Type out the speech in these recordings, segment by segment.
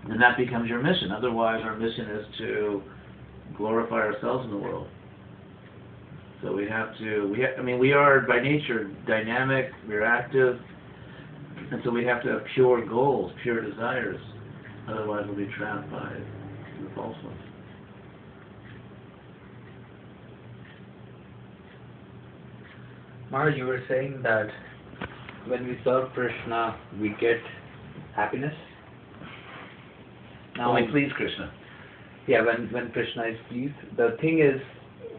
then that becomes your mission. Otherwise, our mission is to glorify ourselves in the world. So we have to, we are by nature dynamic, we're active, and so we have to have pure goals, pure desires. Otherwise we'll be trapped by the false ones. Maharaj, you were saying that when we serve Krishna, we get happiness. Now we please Krishna. Yeah, when Krishna is pleased. The thing is,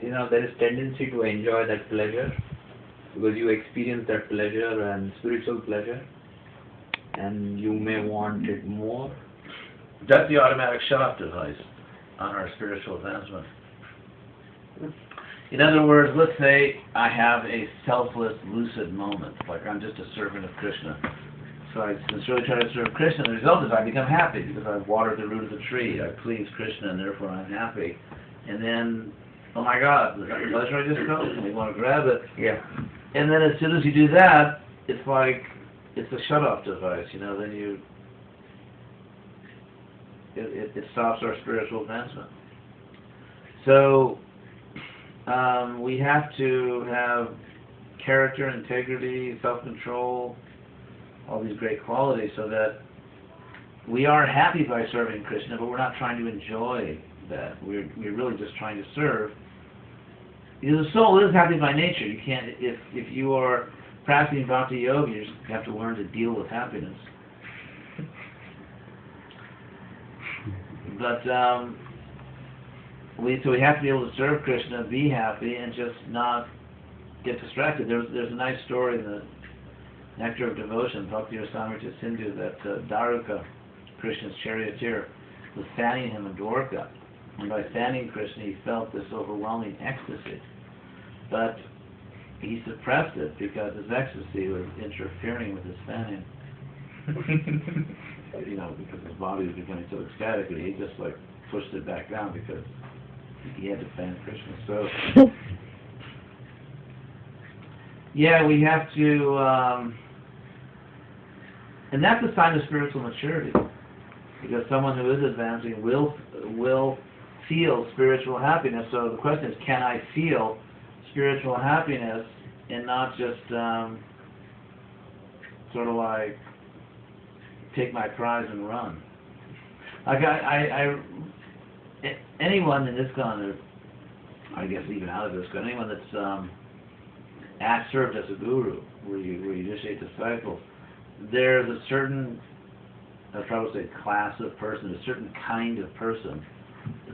there is tendency to enjoy that pleasure because you experience that pleasure and spiritual pleasure, and you may want it more. That's the automatic shut-off device on our spiritual advancement. In other words, let's say I have a selfless, lucid moment, like I'm just a servant of Krishna. So I sincerely try to serve Krishna. The result is I become happy because I've watered the root of the tree. I please Krishna, and therefore I'm happy. And then, oh my God, was that the pleasure I just felt? And we want to grab it. Yeah. And then as soon as you do that, it's like it's a shut-off device. Then it stops our spiritual advancement. So we have to have character, integrity, self-control, all these great qualities, so that we are happy by serving Krishna, but we're not trying to enjoy that. We're really just trying to serve. The soul is happy by nature. You can't, if you are practicing bhakti yoga, you just have to learn to deal with happiness. But we have to be able to serve Krishna, be happy, and just not get distracted. There's a nice story in the Nectar of Devotion, Bhakti Rasamrita Sindhu, that Daruka, Krishna's charioteer, was fanning him in Dwarka. And by fanning Krishna, he felt this overwhelming ecstasy. But he suppressed it because his ecstasy was interfering with his fanning. Because his body was becoming so ecstatic, he just pushed it back down because he had to fan Krishna. So, yeah, we have to, and that's a sign of spiritual maturity, because someone who is advancing will feel spiritual happiness. So the question is, can I feel spiritual happiness and not just sort of like take my prize and run? Like anyone in ISKCON, or I guess even out of ISKCON, anyone that's served as a guru, where you initiate disciples, there's a certain, I'd probably say, class of person, a certain kind of person,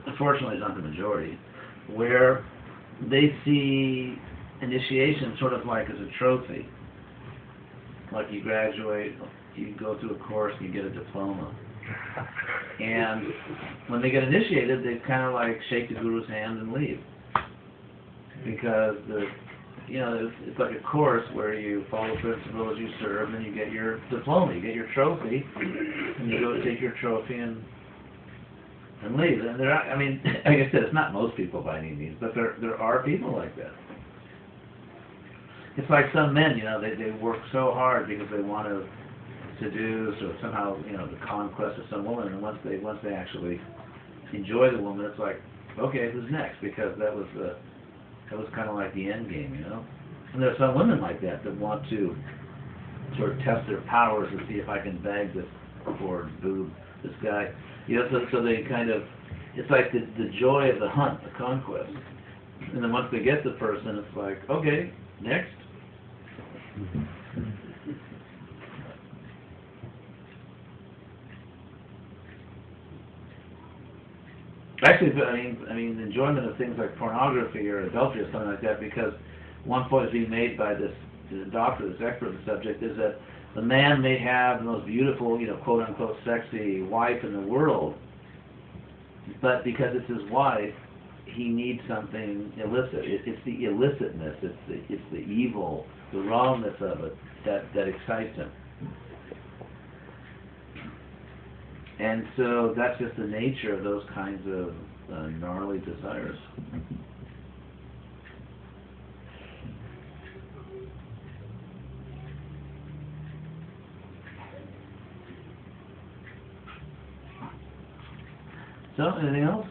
unfortunately it's not the majority, where they see initiation sort of like as a trophy. Like you graduate, you go through a course, and you get a diploma. And when they get initiated, they kind of like shake the guru's hand and leave. Because it's like a course where you follow principles, you serve, and then you get your diploma, you get your trophy, and you go take your trophy and leave. And like I said, it's not most people by any means, but there are people like that. It's like some men, they work so hard because they want to seduce or somehow, the conquest of some woman, and once they actually enjoy the woman, it's like, okay, who's next? Because that was kind of like the end game, And there are some women like that want to sort of test their powers and see if I can bag this poor boob, this guy. So they kind of, it's like the joy of the hunt, the conquest. And then once they get the person, it's like, okay, next. Actually, the enjoyment of things like pornography or adultery or something like that, because one point is being made by this doctor, this expert on the subject, is that the man may have the most beautiful, quote-unquote sexy wife in the world, but because it's his wife, he needs something illicit. It's the illicitness, it's the evil, the wrongness of it that excites him. And so that's just the nature of those kinds of gnarly desires. So, anything else?